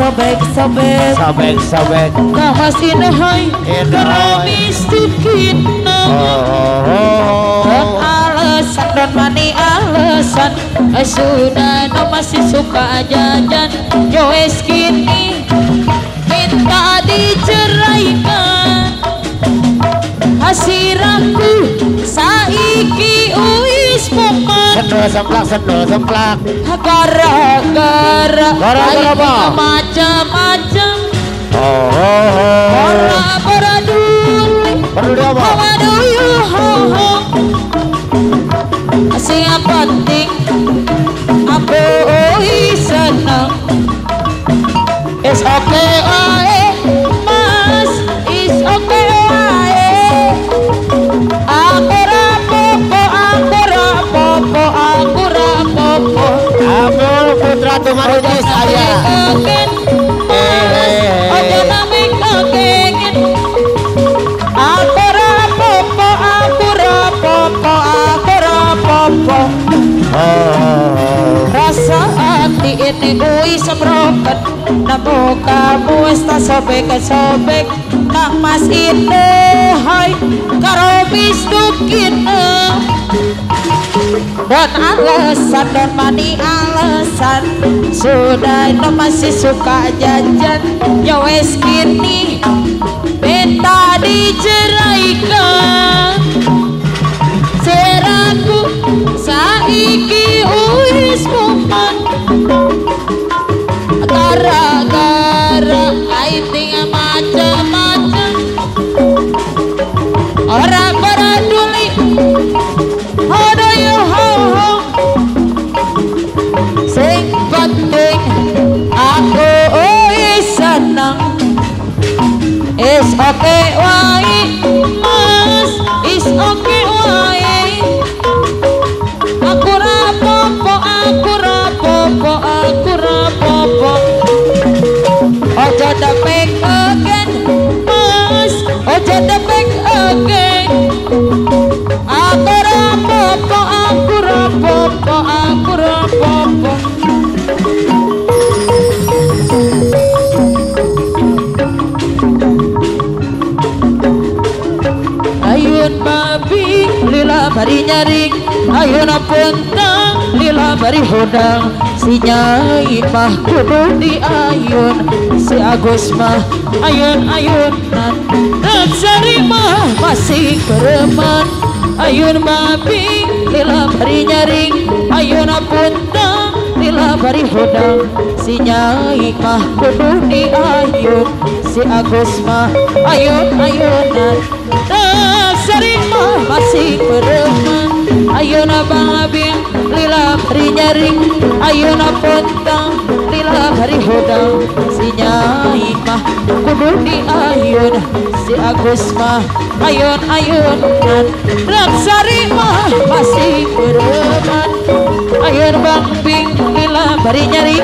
sobek Kamas indahay karamis tukina alasan dan mani alasan sudah no masih suka jajan Joes kini minta diceraikan hasiraku saiki uis poman semplak gara-gara apa? macam-macam Bora Peduli apa? How do you sing penting aku senang it's okay wae mas it's okay wae aku rapopo Amul Putra Tumarudi saya oke nami kegengin aku rapopo rasa hati ini ui semroket namu kamu esta sobek kang mas ini hai karo bistukin dan alasan dan mani alasan sudah itu masih suka jajan ya wes kini minta diceraikan seraku saiki uis kuman gara-gara aiting macam-macam orang peduli how do you sing penting aku senang is okay wae mas is okay wae aku rapopo ojo dapet again mas ojo dapet again aku rapopo ayun babi lila bari nyaring ayun puntang lila bari hodang si Nyai mah kudu di ayun si Agus mah ayun-ayunan dan Sari mah masih bereman ayun babi lila bari nyaring ayun puntang lila bari hodang si Nyai mah kudu di ayun si Agus mah ayun-ayunan dan Sari mah masih bereman ayun babi lila bari nyaring ayun puntang lila bari hodang si Nyai mah kudu di ayun si Agus mah ayun-ayunan Raksari mah masih bereman ayun Bang Bing lila bari nyari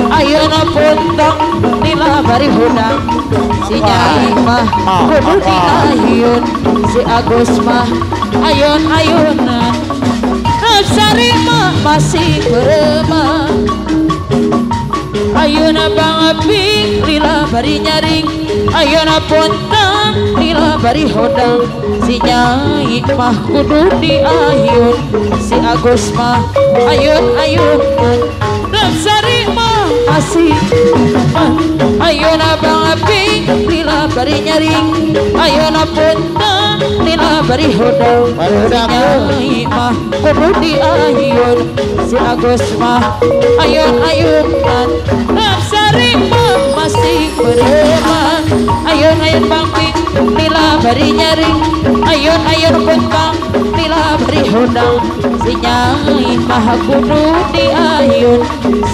ayun puntang lila bari hodang si Nyai mah kudu di ayun si Agus mah ayun-ayunan Raksari mah masih bereman ayun Bang Bing lila bari nyaring ayun puntang lila bari hodang si Nyai mah kudu di ayun si Agus mah ayun-ayunan Raksari mah masih ayun Bang Bing lila bari nyaring ayun puntang lila bari hodang si Nyai mah kudu di ayun si Agus mah ayun-ayunan Raksari mah masih bereman ayun-ayun Bang Bing lila bari nyaring ayun-ayun puntang lila bari hodang si Nyai mah kudu di ayun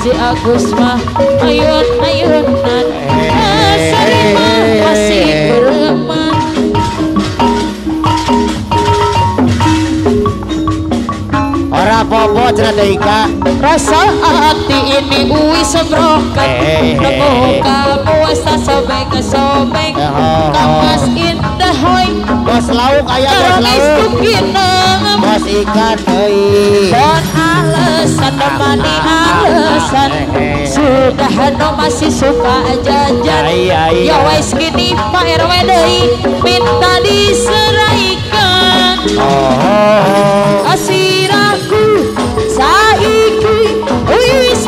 si Agus mah ayun-ayunan Raksari mah masih bereman ora apa-apa cenah Ika rasa hati ini ui sebrokan nemu kamu asa sobek kamas indah hoy bos lauk aya bos lauk kukina bos ikan deui. Don alasan domani alasan sudah masih suka jajan. Ya wes gini Pak RW deui minta diseraikan. Asiraku saiki wis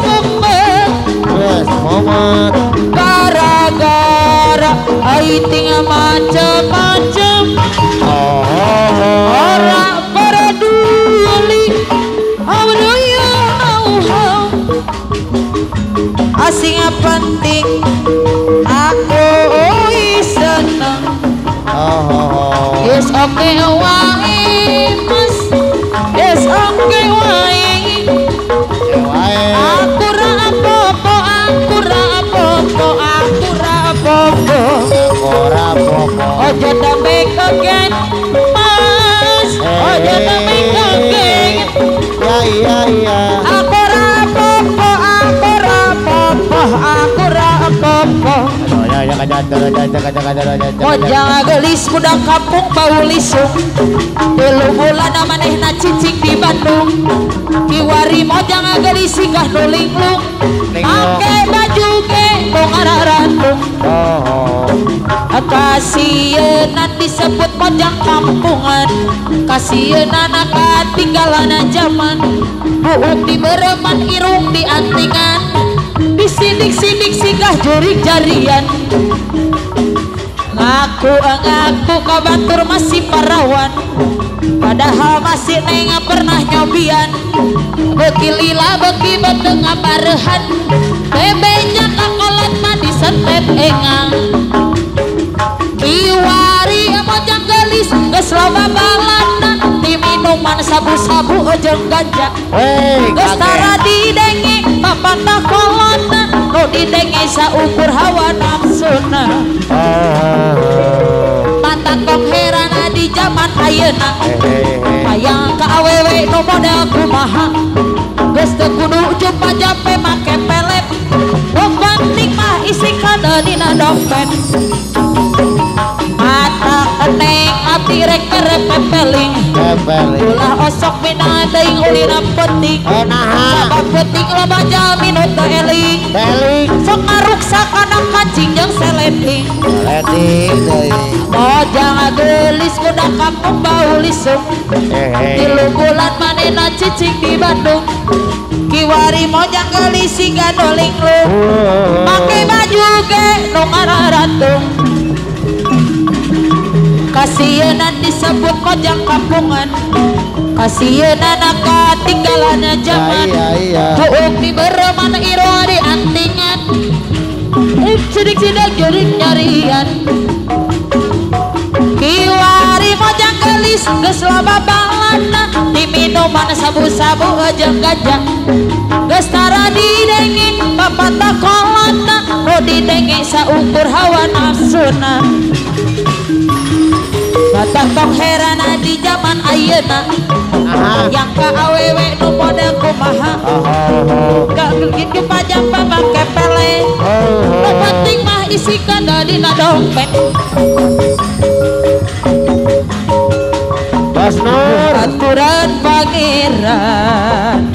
Momet gara-gara aiting macem-macem. Orang peduli asing penting aku seneng. Yes okay wae mas, yes okay wae. Aku rapopo, aku rapopo, aku rapopo. Ojo damai kegen mas, ojo damai kegen. Ya. Aku rapopo, aku rapopo, aku rapopo. Mojang gelis budak kampung bau lisung. Telu bulan manehna cicing di Bandung. Kiwari mojang gelis singgah nu linglung. Make baju ge nu ngararantung. Kasieun disebut mojang kampungan. Kasieun anak ketinggalan zaman. Buuk di bereman irung di antingan. Disidik-sidik singgah jurik jarian. Ngaku kabatur masih parawan. Padahal masih neng pernah nyobian. Beki lila beki beteng aparehan. Bebenya kakolot mah disetet engang. Kiwari mojang gelis geus loba balana. Di minuman sabu-sabu jeung ganja. Geus tara didenge papatah kolotna. Nu didenge saukur hawa nafsuna. Mata kong herana di zaman ayeuna. Hayang ka awewe nu model kumaha. Geus teu kudu jumpa jampe make pelet. Nu penting mah isi kadadina dompet. Mata keneng abdi rek pepeling. Ulah osok mina deing ulina penting. Sabab penting loba jamin teu eling. Sok ngaruksa kana kancing jeung seleting. Mojang gelis budak kampung bau lisung. 3 bulan manehna cicing di Bandung. Kiwari mojang gelis singgah nu linglung. Make baju ge nu ngararantung. Kasieun disebut mojang kampungan. Kasieun anak ketinggalan zaman. Buuk di bereman irung di antingan. Sidik-sidik jurik nyarian. Kiwari mojang gelis geus loba balana. Di minuman sabu-sabu jeung ganja. Geus tara didenge papatah kolotna. Nu didenge saukur hawa nafsuna. Batah kong herana di zaman ayeuna. Yang ka awewe nu model kumaha. Gak begitu pajampa make pele. Nu penting mah isi kadadina dompet. Bos Nur Aturan pangeran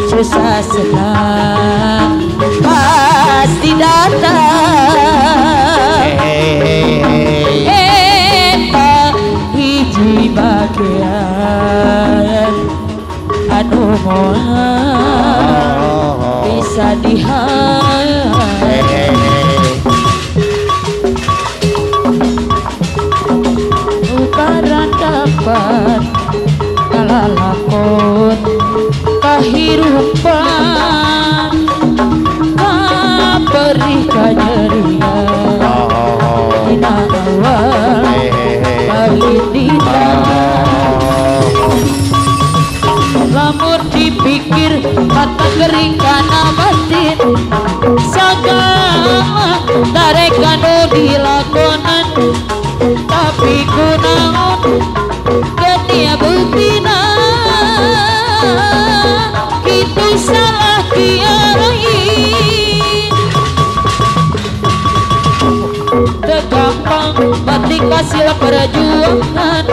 susah senang pasti datang. Hiji bagian anu moal bisa dihayal. Ukaran dapat kalalakon kahirupan kaberi kanyerian dina awal lamun dipikir mata kering kana batin sagala dareka nu dilakonan tapi kunaon geunia buktina kitu salah kiai gampang mati kasih perjuangan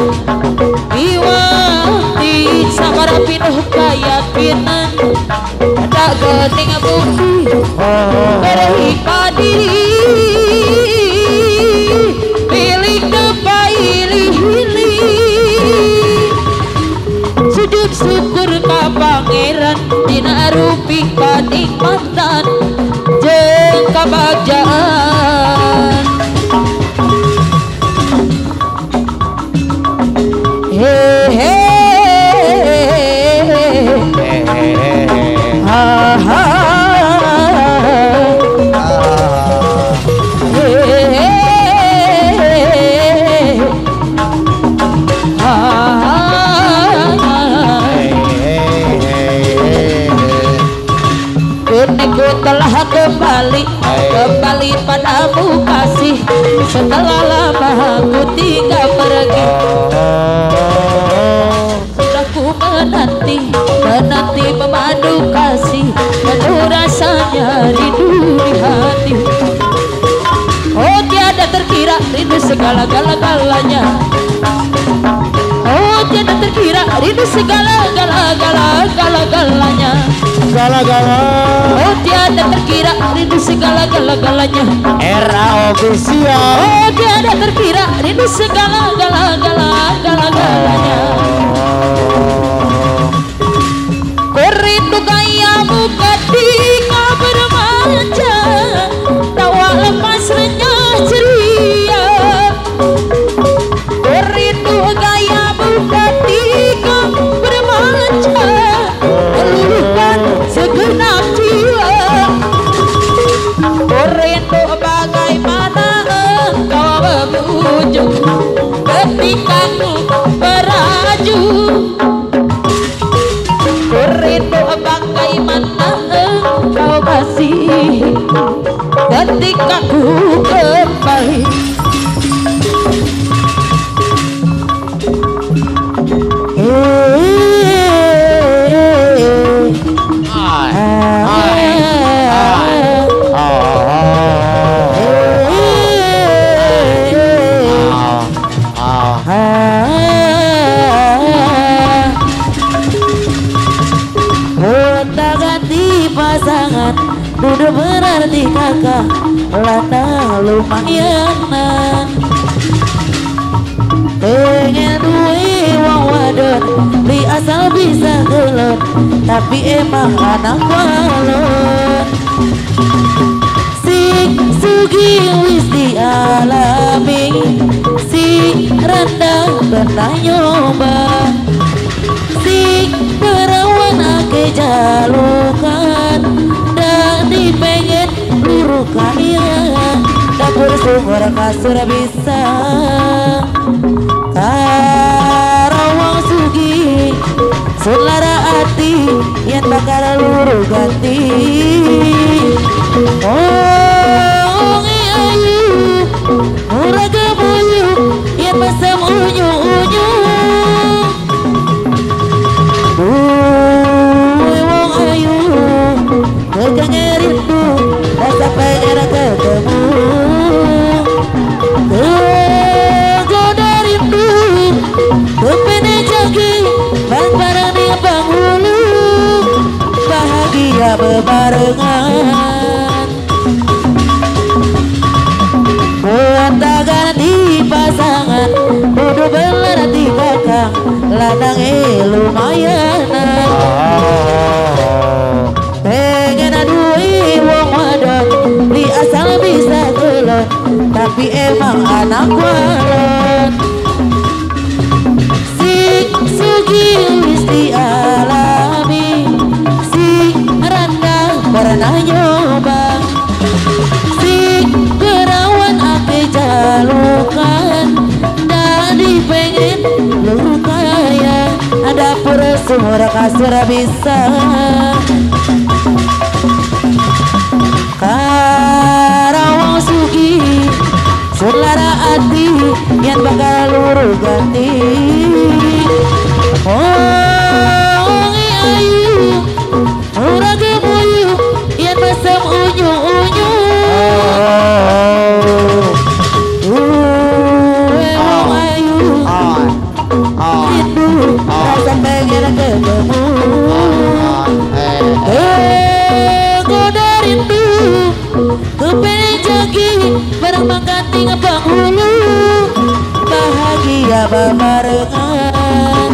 iwan tapi nuh keyakinan ada geuning bukti berhika diri pilih kepailih-hilih sujud syukur ka pangeran dina rupi kanikmatan jeung kabagjaan telah kembali padamu kasih setelah lama aku tinggal pergi sudah ku menanti memadu kasih penuh rasanya rindu di hati oh tiada terkira rindu segala-galanya oh tiada terkira rindu segala-galanya oh tiada terkira rindu segala-galanya era official oh tiada terkira rindu segala-galanya Kurindu gayamu ketika bermanja tawa lepas renyah ceria Kurindu gayamu ketika bermanja meluluhkan segenap jiwa Kurindu bagaimana engkau berwujud ketika ku beraju Kurindu bagaimana engkau kasih ketika ku kembali pasangan duduk berarti kakak latah lumayanan pengen duwe wong wadon li asal bisa gelon tapi emang anak walon sing sugi wis dialami sing rendang pernah nyoba sing perawan ake jalukan dan dipengen lurukan ya dapur sumur kasur bisa karawang sugi sulara hati yang bakal luru ganti oh ayu murah kebuyu yang masam unyu-unyu wong ayu kekenge rindu rasa pengen ketemu kegoda rindu kepene jagi bareng di penghulu bahagia bebarengan berantakan di pasangan duduk beler di kakang ladang lumayanan pengen adui wong wadon di asal bisa gelon tapi emang anak walon sing sugi wis dialami sing rendang pernah nyoba sing perawan ake jalukan dari pengen lukaya ada pura sumur kasur bisa karawang sugi sulara hati yang bakal luru ganti oh ayu murah kebuyu yang masam unyu-unyu ayu rindu rasa pengen ketemu bahagia bebarengan.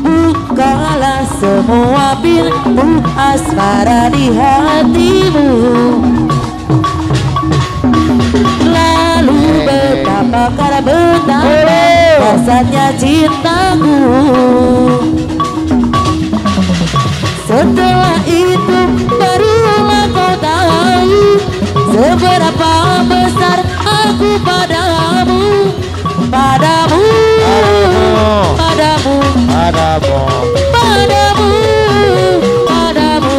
Bukalah semua pintu asmara di hatimu. Lalu betapa karena betapa rasanya cintaku. Setelah itu barulah kau tahu seberapa besar aku padamu, padamu, padamu, padamu, padamu, padamu.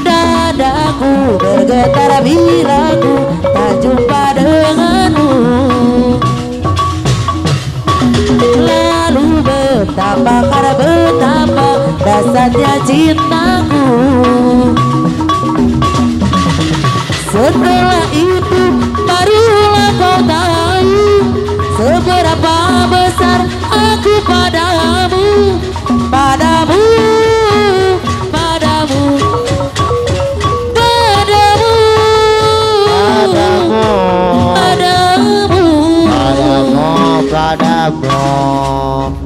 Dadaku bergetar bila ku tak jumpa denganmu. Lalu betapa karena betapa dasarnya cintaku. Setelah itu barulah kau tahu seberapa besar aku padamu, padamu, padamu, padamu, padamu, padamu, padamu, padamu.